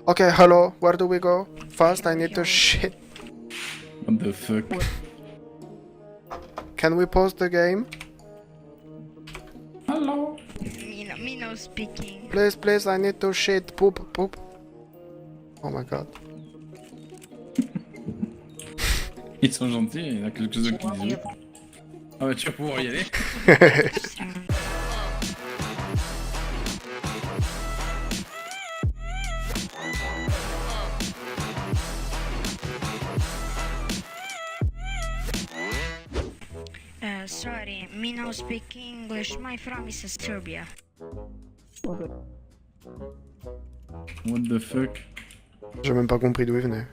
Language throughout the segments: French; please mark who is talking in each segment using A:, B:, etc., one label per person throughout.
A: Okay, hello, where do we go? Fast, I need to shit.
B: What the fuck?
A: Can we pause the game?
B: Hello.
C: Me no speaking.
A: Please, please, I need to shit. Poop, poop. Oh my god.
B: Ils sont gentils, il y en a quelques-uns qui disent oui. Ah bah tu vas pouvoir y aller.
C: Sorry, me no speak English. My from is Serbia.
B: What the fuck?
A: J'ai même pas compris d'où il venait.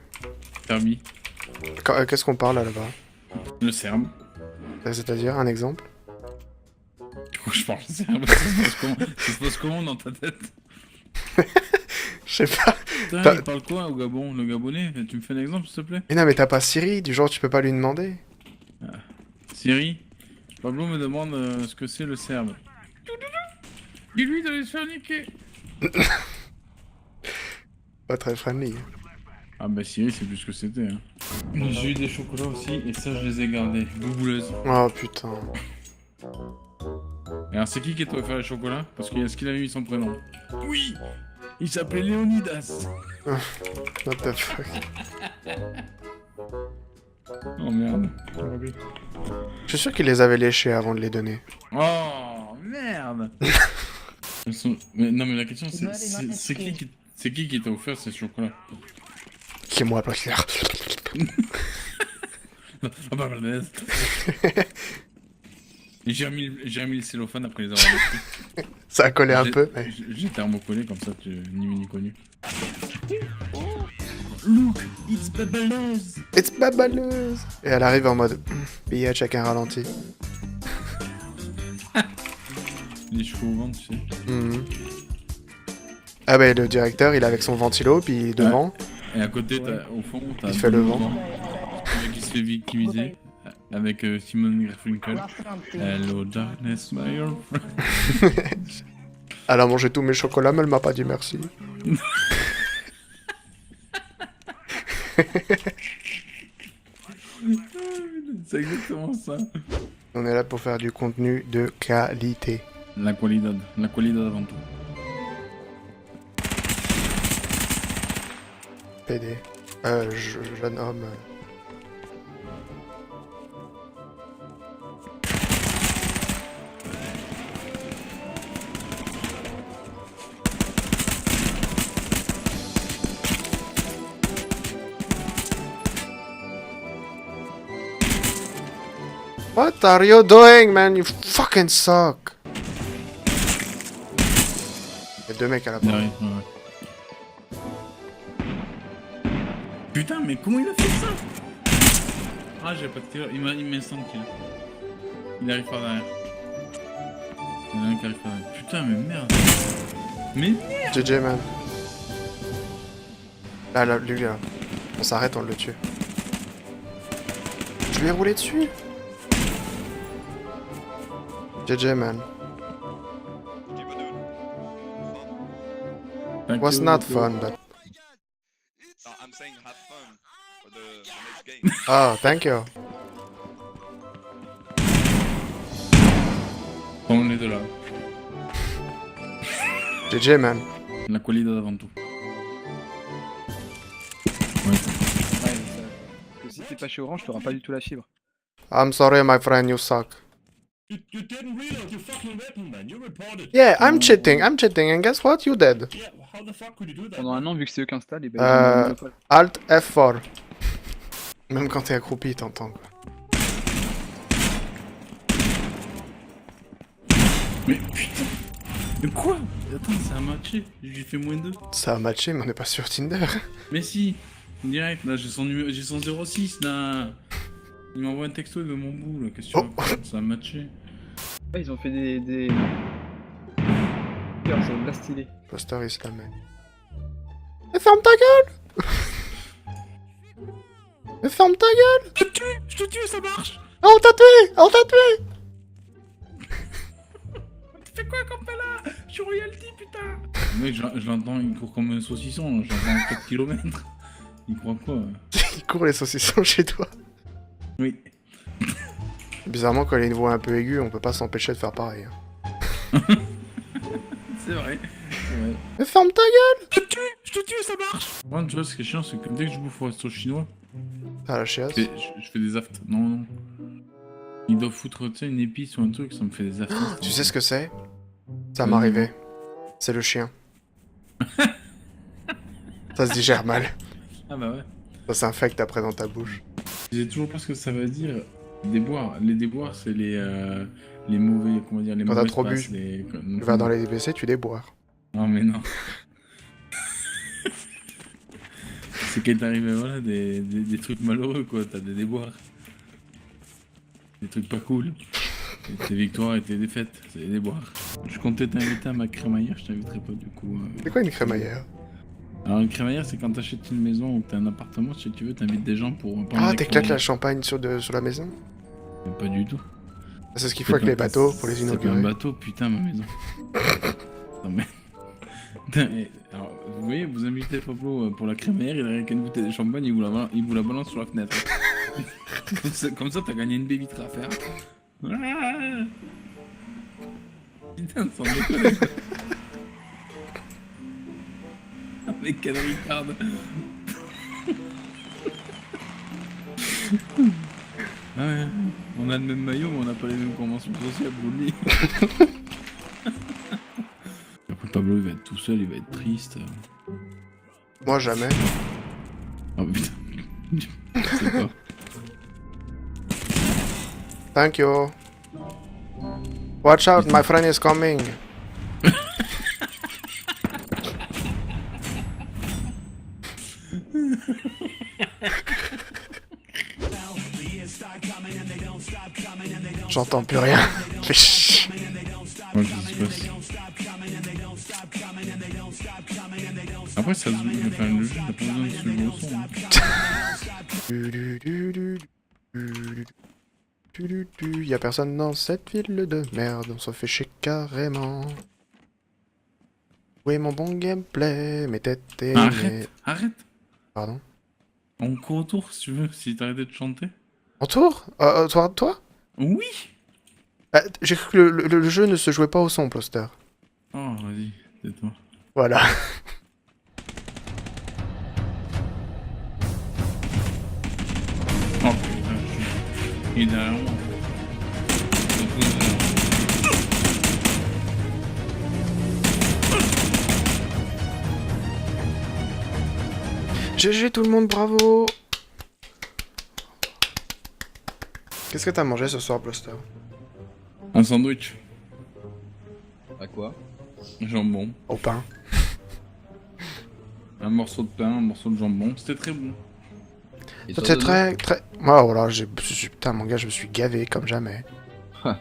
B: Serbie.
A: Qu'est-ce qu'on parle là-bas?
B: Le serbe.
A: C'est-à-dire, un exemple?
B: Pourquoi je parle serbe? Ça se passe comment dans ta tête?
A: Je sais pas.
B: Putain, il parle quoi au Gabon? Le Gabonais? Tu me fais un exemple s'il te plaît?
A: Mais non, mais t'as pas Siri, du genre tu peux pas lui demander.
B: Siri, Pablo me demande ce que c'est le serbe. Dis-lui d'aller se faire niquer.
A: Pas très friendly.
B: Ah bah Siri, c'est plus ce que c'était. Hein. J'ai eu des chocolats aussi et ça je les ai gardés. Boubouleuses.
A: Oh putain.
B: Et alors c'est qui t'a offert les chocolats? Parce qu'il y a ce qu'il avait mis son prénom. Oui, il s'appelait Léonidas.
A: What the fuck.
B: Oh merde.
A: Je suis sûr qu'il les avait léchés avant de les donner.
B: Oh merde. Mais, non mais la question c'est qui t'a offert ces chocolats?
A: Qui est moi, pas clair.
B: Ah bah malaise. J'ai remis le cellophane après les avoir laissés.
A: Ça a collé un peu, mais...
B: J'ai thermocollé comme ça, ni vu ni connu. Look, it's Babaleuse.
A: It's Babaleuse. Et elle arrive en mode... billet avec un ralenti.
B: Les cheveux au ventre, tu sais.
A: Mhm. Ah bah le directeur, il est avec son ventilo, puis devant...
B: Et à côté, au fond, t'as...
A: Il fait le vent.
B: Le mec qui se fait victimiser. Avec Simon Garfunkel. Hello darkness, my old friend.
A: Elle a mangé tous mes chocolats, mais elle m'a pas dit merci.
B: C'est exactement ça.
A: On est là pour faire du contenu de qualité.
B: La qualidad avant tout.
A: PD. Jeune homme. What are you doing, man? You fucking suck. Il y a deux mecs à la porte.
B: Ouais. Putain, mais comment il a fait ça? Ah, j'ai pas de tir. Il m'a instant kill. Il arrive par derrière. Il y en a un qui arrive par derrière. Putain, mais merde. Mais merde.
A: GG, man. Là, lui, là. On s'arrête, on le tue. Je lui ai roulé dessus. GG, man. Was not fun, but...
D: No, I'm saying have fun for the next game.
A: Oh, thank you.
B: On est de là.
A: GG, man.
B: La qualidad avant tout. Ouais.
E: Ouais, parce que si t'es pas chez Orange, t'auras pas du tout la fibre.
A: I'm sorry, my friend, you suck.
F: You didn't reload your fucking weapon, man. You reported.
A: Yeah, I'm cheating, and guess what? You dead.
F: Yeah, how the fuck could you do that?
E: Pendant un an, vu que c'est eux qui installent, et ben
A: Euh,
E: ils ont monopole.
A: Alt F4. Même quand t'es accroupi, t'entends, quoi.
B: Mais putain. Mais quoi? Attends, ça a matché. J'ai fait -2.
A: Ça a matché, mais on n'est pas sur Tinder.
B: Mais si. Direct, là, j'ai son 06, là. Il m'envoie un texto, il veut mon bout, là. Qu'est-ce que tu
A: Oh.
B: racontes? Ça a matché.
E: Ouais, ils ont fait des... Regarde, c'est blastillé.
A: Poster islamique. Mais ferme ta gueule. Mais ferme ta gueule.
B: Je te tue, ça marche.
A: Oh, on t'a tué. On t'a tué.
B: Tu fais quoi comme là? Je suis royalty, putain. Le mec, je l'entends, il court comme un saucisson, j'entends à 4 km. Il croit quoi?
A: Il court les saucissons chez toi.
B: Oui.
A: Bizarrement, quand il a une voix un peu aiguë, on peut pas s'empêcher de faire pareil. Hein.
B: C'est vrai. C'est vrai.
A: Mais ferme ta gueule!
B: Je te tue, ça marche! Moi, tu vois, ce qui est chiant, c'est que dès que je bouffe au resto chinois,
A: Ah la chiasse.
B: je fais des aftes. Non, non. Ils doivent foutre, tu sais, une épice ou un truc, ça me fait des aftes.
A: Tu sais ce que c'est? Ça m'est arrivé. C'est le chien. Ça se digère mal.
B: Ah bah ouais.
A: Ça s'infecte après dans ta bouche.
B: Je sais toujours pas ce que ça veut dire. Déboires. Les déboires, c'est les mauvais, comment dire, les
A: Quand t'as
B: mauvaises
A: trop bu,
B: passes,
A: Tu vas dans les WC, tu déboires.
B: Non mais non. C'est qu'il t'arrive, voilà, des trucs malheureux, quoi. T'as des déboires. Des trucs pas cool. Et tes victoires et tes défaites, c'est des déboires. Je comptais t'inviter à ma crémaillère, je t'inviterai pas du coup.
A: C'est quoi une crémaillère?
B: Alors une crémaillère, c'est quand t'achètes une maison ou que t'as un appartement, si tu veux, t'invites des gens pour...
A: Ah, t'éclates la champagne sur la maison?
B: Pas du tout.
A: C'est ce qu'il faut avec les bateaux pour les
B: C'est pas un
A: inaugurer.
B: bateau, putain, ma maison. Non mais... Putain, alors, vous voyez, vous invitez Pablo pour la crémaillère, il arrive avec une bouteille de champagne, il vous la balance sur la fenêtre. Comme ça, t'as gagné une baie vitre à faire. Ah putain, sans déconner. Avec quel Ricard. Ah ouais, on a le même maillot, mais on n'a pas les mêmes conventions sociales, vous le dites. Après, Pablo, il va être tout seul, il va être triste.
A: Moi jamais.
B: Oh putain. Je sais pas.
A: Thank you. Watch out, my friend is coming. J'entends plus rien. Fais chier.
B: Ouais, qu'est-ce qui se passe? Après, ça se joue, enfin, le jeu n'a pas besoin de se jouer au son. Hein.
A: Y'a personne dans cette ville de merde, on s'en fait chier carrément. Où est mon bon gameplay? Mes têtes et
B: Arrête, arrête.
A: Pardon?
B: On court autour si tu veux, si t'arrêtais de chanter.
A: En tour? Toi?
B: Oui.
A: J'ai cru que le jeu ne se jouait pas au son, Ploster.
B: Oh, vas-y, tais-toi.
A: Voilà.
B: Oh putain, il est derrière moi.
A: GG tout le monde, bravo! Qu'est-ce que t'as mangé ce soir, Ploster?
B: Un sandwich,
E: À quoi?
B: jambon,
A: Au pain.
B: un morceau de pain, un morceau de jambon, c'était très bon.
E: Et toi,
A: C'est
E: Dodo?
A: très... Moi, voilà, putain, mon gars, je me suis gavé comme jamais.
E: Ah.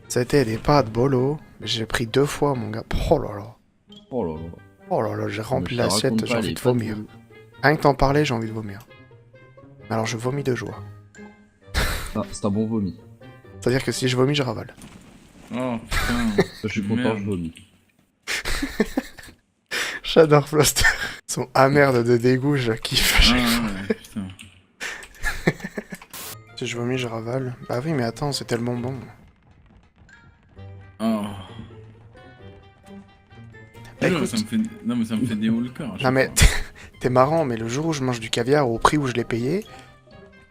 A: Ça a été des pâtes bolo, mais j'ai pris 2 fois, mon gars. Oh là là.
E: Oh là là.
A: Oh là là, j'ai rempli
E: Mais je te
A: l'assiette,
E: raconte
A: j'ai
E: pas
A: envie
E: les
A: de
E: pâtes
A: vomir.
E: bolo.
A: Rien que t'en parler, j'ai envie de vomir. Alors je vomis de joie.
E: Ah, c'est un bon vomi.
A: C'est-à-dire que si je vomis, je ravale.
B: Oh putain.
E: Je suis content,
B: Merde.
E: je vomis.
A: J'adore Ploster. Son amer de dégoût, je kiffe.
B: Ah ouais, putain.
A: Si je vomis, je ravale. Bah oui, mais attends, c'est tellement bon.
B: Oh.
A: Bah,
B: Non,
A: écoute.
B: ça me fait... Non mais ça me fait des hauts le cœur. à
A: Non
B: chaque
A: mais
B: fois.
A: t'es marrant, mais le jour où je mange du caviar au prix où je l'ai payé,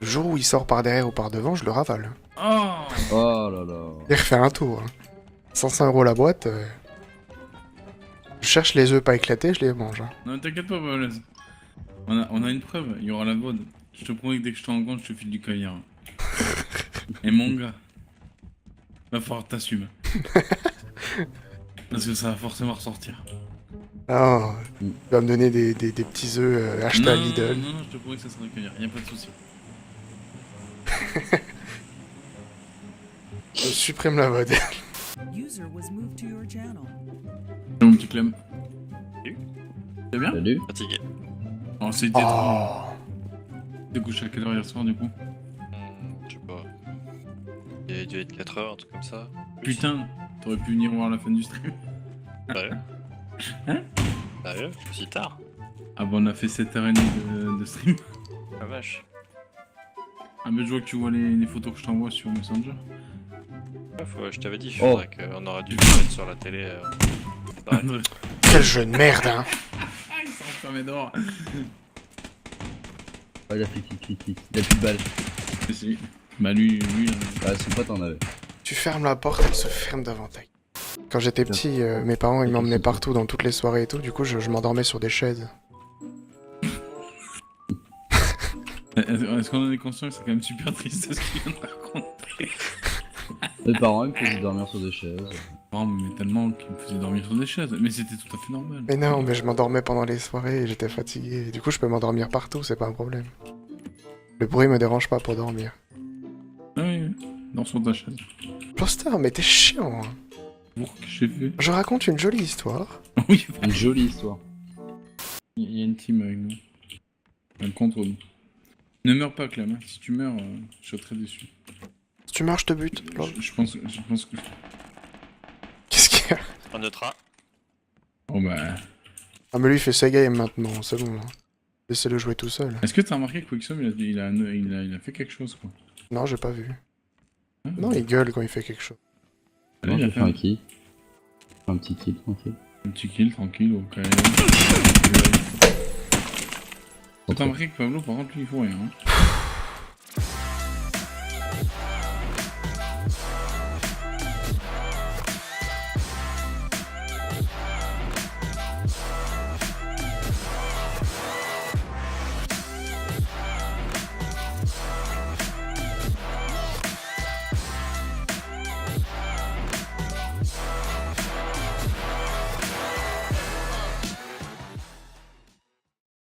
A: le jour où il sort par derrière ou par devant, je le ravale.
B: Oh.
E: Oh là là.
A: Il refait un tour. Hein. 105 € la boîte. Je cherche les œufs pas éclatés, je les mange. Hein.
B: Non, t'inquiète pas, Pablaise. On a une preuve, il y aura la VOD. Je te promets que dès que je te rencontre, je te file du caviar. Et mon gars, va falloir que t'assumes. Parce que ça va forcément ressortir.
A: Ah, il va me donner des petits œufs achetés à Lidl.
B: Non, je te promets que ça sera du caviar, y'a pas de soucis.
A: Je supprime la mode.
G: User was moved to your channel.
B: Mon petit Clem. C'est bien?
E: Salut.
D: Fatigué.
B: Oh, c'était
A: Oh.
B: trop. T'es couché à quelle heure hier soir du coup?
D: Je sais pas. Il a dû être 4 heures, un truc comme ça.
B: Putain, t'aurais pu venir voir la fin du stream.
D: Ouais.
H: Sérieux? Si tard?
B: Ah bah on a fait 7h30 de stream.
H: La vache.
B: Ah mais je vois que tu vois les photos que je t'envoie sur Messenger.
H: Je t'avais dit,
E: Oh.
H: qu'on aurait dû le mettre sur la télé. Ouais.
A: Quel jeu de merde, hein.
B: Ah il s'est enfermé dehors.
E: Ah, il a fait clic. Il a plus de balles.
B: Mais si. Bah lui là.
E: Ah, son pote en avait.
A: Tu fermes la porte, elle se ferme devant ta gueule. Quand j'étais petit, mes parents ils m'emmenaient partout dans toutes les soirées et tout, du coup je m'endormais sur des chaises.
B: Est-ce qu'on en est conscient que c'est quand même super triste ce qu'il vient de raconter?
E: Mes parents, ils me faisaient dormir sur des chaises.
B: Oh mais tellement qu'ils me faisaient dormir sur des chaises. Mais c'était tout à fait normal.
A: Mais non, mais je m'endormais pendant les soirées et j'étais fatigué. Du coup je peux m'endormir partout, c'est pas un problème. Le bruit me dérange pas pour dormir.
B: Ah oui, dans sur ta chaise.
A: Plaster, mais t'es chiant, hein.
B: Pour que j'ai fait.
A: Je raconte une jolie histoire.
B: Oui,
E: Une jolie histoire.
B: il y a une team avec nous. Un contre nous. Ne meurs pas Clem, hein. Si tu meurs, je serai très déçu.
A: Si tu marches, je te bute. Lol.
B: Je pense que...
A: Qu'est-ce qu'il y a?
H: Un autre A.
B: Oh bah...
A: Ah mais lui il fait ses games maintenant, c'est bon. Hein. Laissez-le jouer tout seul.
B: Est-ce que t'as remarqué que Quicksom il a fait quelque chose quoi?
A: Non, j'ai pas vu.
B: Ah,
A: Non, il gueule quand il fait quelque chose.
B: Allez,
E: Non,
B: il a
E: j'ai
B: fait
E: fait un kill. Un petit kill, tranquille.
B: un petit kill tranquille au KM. T'as remarqué que Pablo par contre lui il faut rien hein.